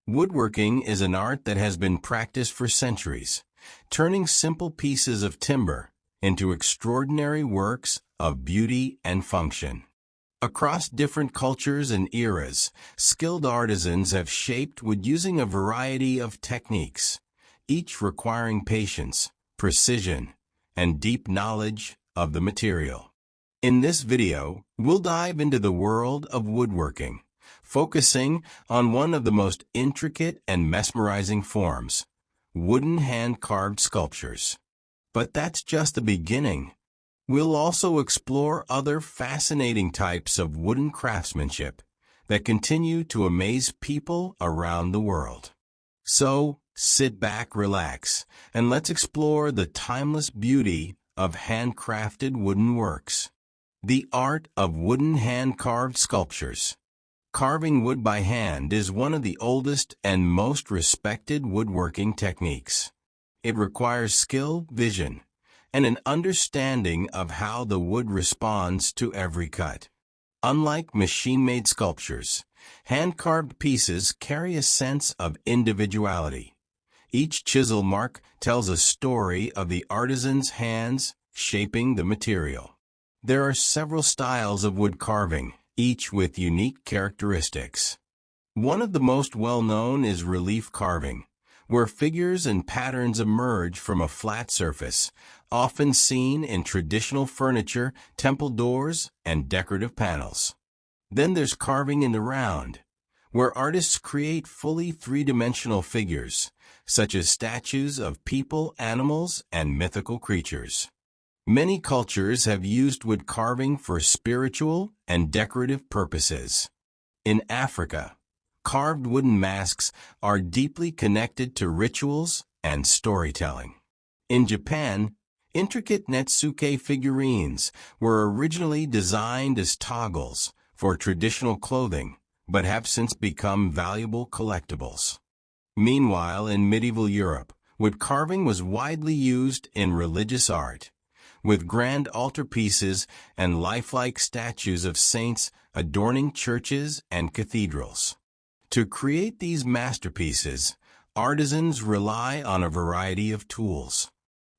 Woodworking is an art that has been practiced for centuries, turning simple pieces of timber into extraordinary works of beauty and function. Across different cultures and eras, skilled artisans have shaped wood using a variety of techniques, each requiring patience, precision, and deep knowledge of the material. In this video, we'll dive into the world of woodworking, focusing on one of the most intricate and mesmerizing forms, wooden hand-carved sculptures. But that's just the beginning. We'll also explore other fascinating types of wooden craftsmanship that continue to amaze people around the world. So, sit back, relax, and let's explore the timeless beauty of handcrafted wooden works. The art of wooden hand-carved sculptures. Carving wood by hand is one of the oldest and most respected woodworking techniques. It requires skill, vision, and an understanding of how the wood responds to every cut. Unlike machine-made sculptures, hand-carved pieces carry a sense of individuality. Each chisel mark tells a story of the artisan's hands shaping the material. There are several styles of wood carving, each with unique characteristics. One of the most well-known is relief carving, where figures and patterns emerge from a flat surface, often seen in traditional furniture, temple doors, and decorative panels. Then there's carving in the round, where artists create fully three-dimensional figures, such as statues of people, animals, and mythical creatures. Many cultures have used wood carving for spiritual and decorative purposes. In Africa, carved wooden masks are deeply connected to rituals and storytelling. In Japan, intricate netsuke figurines were originally designed as toggles for traditional clothing, but have since become valuable collectibles. Meanwhile, in medieval Europe, wood carving was widely used in religious art, with grand altarpieces and lifelike statues of saints adorning churches and cathedrals. To create these masterpieces, artisans rely on a variety of tools.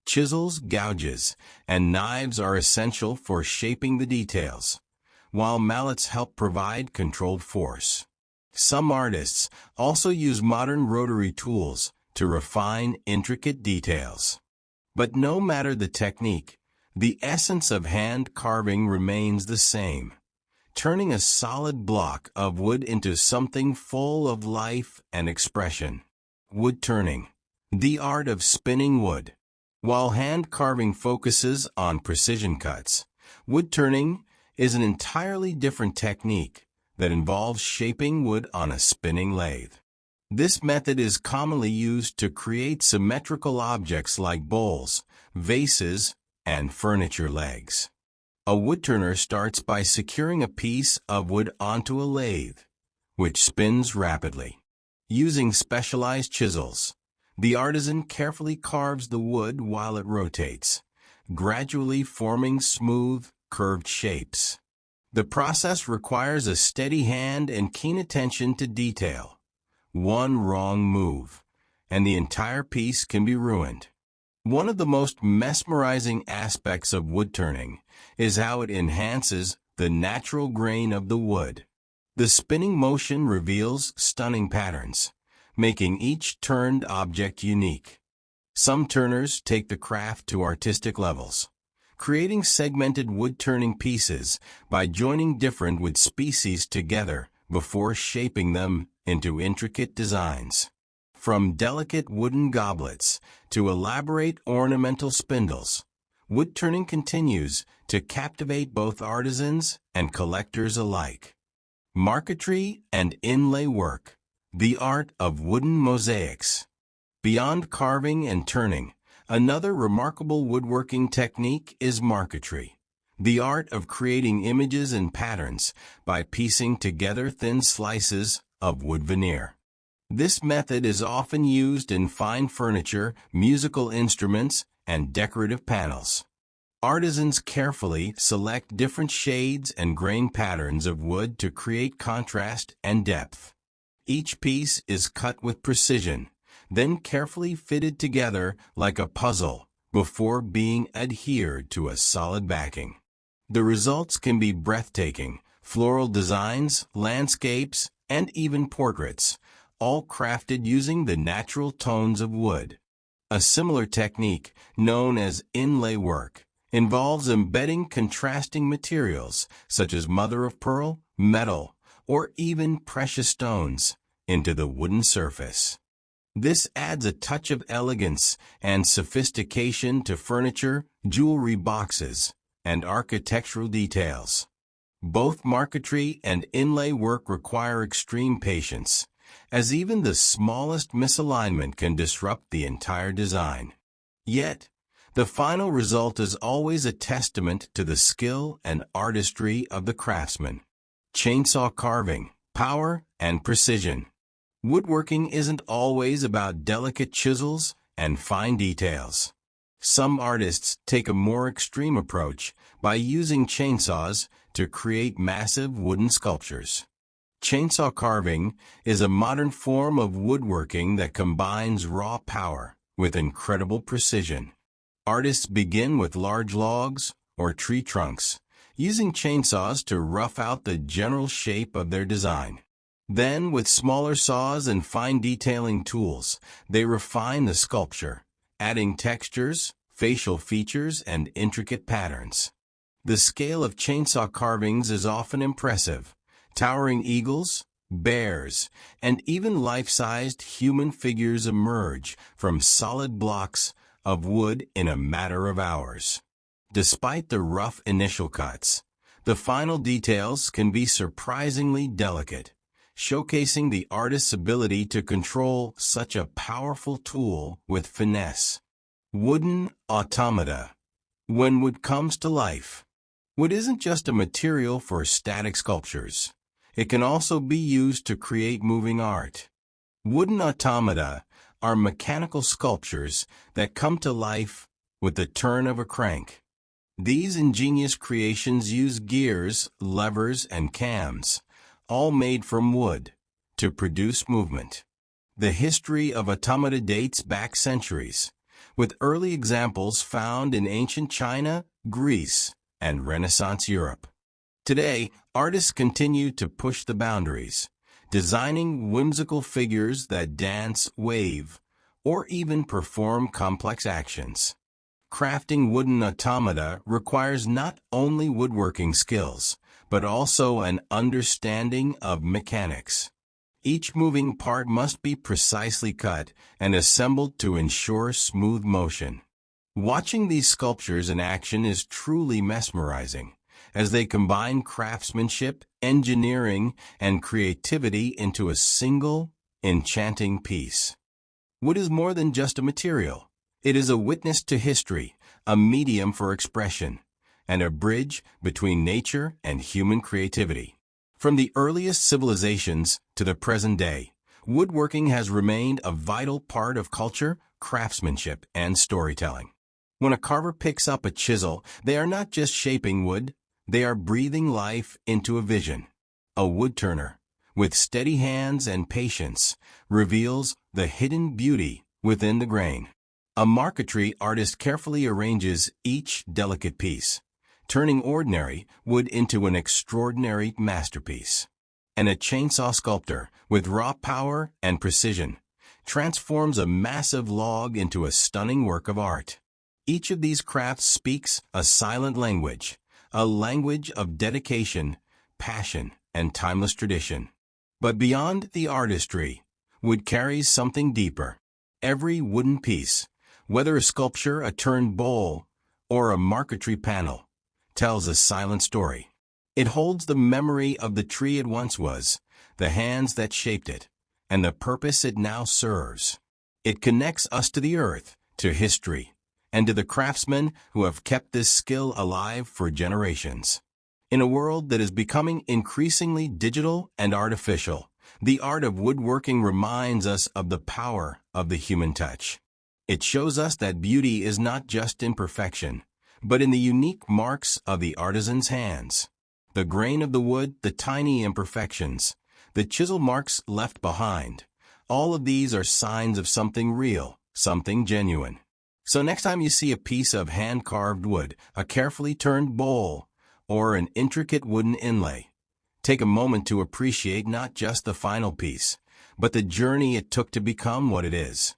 Chisels, gouges, and knives are essential for shaping the details, while mallets help provide controlled force. Some artists also use modern rotary tools to refine intricate details. But no matter the technique, the essence of hand carving remains the same, turning a solid block of wood into something full of life and expression. Wood turning, the art of spinning wood. While hand carving focuses on precision cuts, wood turning is an entirely different technique that involves shaping wood on a spinning lathe. This method is commonly used to create symmetrical objects like bowls, vases, and furniture legs. A woodturner starts by securing a piece of wood onto a lathe, which spins rapidly. Using specialized chisels, the artisan carefully carves the wood while it rotates, gradually forming smooth, curved shapes. The process requires a steady hand and keen attention to detail. One wrong move, and the entire piece can be ruined. One of the most mesmerizing aspects of wood turning is how it enhances the natural grain of the wood. The spinning motion reveals stunning patterns, making each turned object unique. Some turners take the craft to artistic levels, creating segmented wood-turning pieces by joining different wood species together before shaping them into intricate designs. From delicate wooden goblets to elaborate ornamental spindles, wood-turning continues to captivate both artisans and collectors alike. Marquetry and inlay work, the art of wooden mosaics. Beyond carving and turning, another remarkable woodworking technique is marquetry, the art of creating images and patterns by piecing together thin slices of wood veneer. This method is often used in fine furniture, musical instruments, and decorative panels. Artisans carefully select different shades and grain patterns of wood to create contrast and depth. Each piece is cut with precision, then carefully fitted together like a puzzle before being adhered to a solid backing. The results can be breathtaking: floral designs, landscapes, and even portraits, all crafted using the natural tones of wood. A similar technique, known as inlay work, involves embedding contrasting materials such as mother-of-pearl, metal, or even precious stones into the wooden surface. This adds a touch of elegance and sophistication to furniture, jewelry boxes, and architectural details. Both marquetry and inlay work require extreme patience, as even the smallest misalignment can disrupt the entire design. Yet, the final result is always a testament to the skill and artistry of the craftsman. Chainsaw carving, power, and precision. Woodworking isn't always about delicate chisels and fine details. Some artists take a more extreme approach by using chainsaws to create massive wooden sculptures. Chainsaw carving is a modern form of woodworking that combines raw power with incredible precision. Artists begin with large logs or tree trunks, using chainsaws to rough out the general shape of their design. Then, with smaller saws and fine detailing tools, they refine the sculpture, adding textures, facial features, and intricate patterns. The scale of chainsaw carvings is often impressive. Towering eagles, bears, and even life-sized human figures emerge from solid blocks of wood in a matter of hours. Despite the rough initial cuts, the final details can be surprisingly delicate, showcasing the artist's ability to control such a powerful tool with finesse. Wooden automata. When wood comes to life, wood isn't just a material for static sculptures. It can also be used to create moving art. Wooden automata are mechanical sculptures that come to life with the turn of a crank. These ingenious creations use gears, levers, and cams, all made from wood, to produce movement. The history of automata dates back centuries, with early examples found in ancient China, Greece, and Renaissance Europe. Today, artists continue to push the boundaries, designing whimsical figures that dance, wave, or even perform complex actions. Crafting wooden automata requires not only woodworking skills, but also an understanding of mechanics. Each moving part must be precisely cut and assembled to ensure smooth motion. Watching these sculptures in action is truly mesmerizing, as they combine craftsmanship, engineering, and creativity into a single, enchanting piece. Wood is more than just a material. It is a witness to history, a medium for expression, and a bridge between nature and human creativity. From the earliest civilizations to the present day, woodworking has remained a vital part of culture, craftsmanship, and storytelling. When a carver picks up a chisel, they are not just shaping wood, they are breathing life into a vision. A woodturner, with steady hands and patience, reveals the hidden beauty within the grain. A marquetry artist carefully arranges each delicate piece, turning ordinary wood into an extraordinary masterpiece. And a chainsaw sculptor, with raw power and precision, transforms a massive log into a stunning work of art. Each of these crafts speaks a silent language, a language of dedication, passion, and timeless tradition. But beyond the artistry, wood carries something deeper. Every wooden piece, whether a sculpture, a turned bowl, or a marquetry panel, tells a silent story. It holds the memory of the tree it once was, the hands that shaped it, and the purpose it now serves. It connects us to the earth, to history, and to the craftsmen who have kept this skill alive for generations. In a world that is becoming increasingly digital and artificial, the art of woodworking reminds us of the power of the human touch. It shows us that beauty is not just in perfection, but in the unique marks of the artisan's hands. The grain of the wood, the tiny imperfections, the chisel marks left behind. All of these are signs of something real, something genuine. So next time you see a piece of hand-carved wood, a carefully turned bowl, or an intricate wooden inlay, take a moment to appreciate not just the final piece, but the journey it took to become what it is.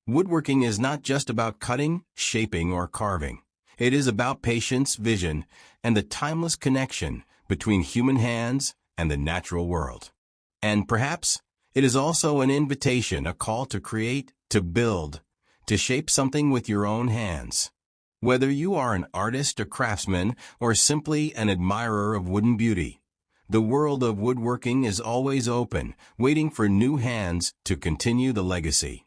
Woodworking is not just about cutting, shaping, or carving. It is about patience, vision, and the timeless connection between human hands and the natural world. And perhaps it is also an invitation, a call to create, to build, to shape something with your own hands. Whether you are an artist, a craftsman, or simply an admirer of wooden beauty, the world of woodworking is always open, waiting for new hands to continue the legacy.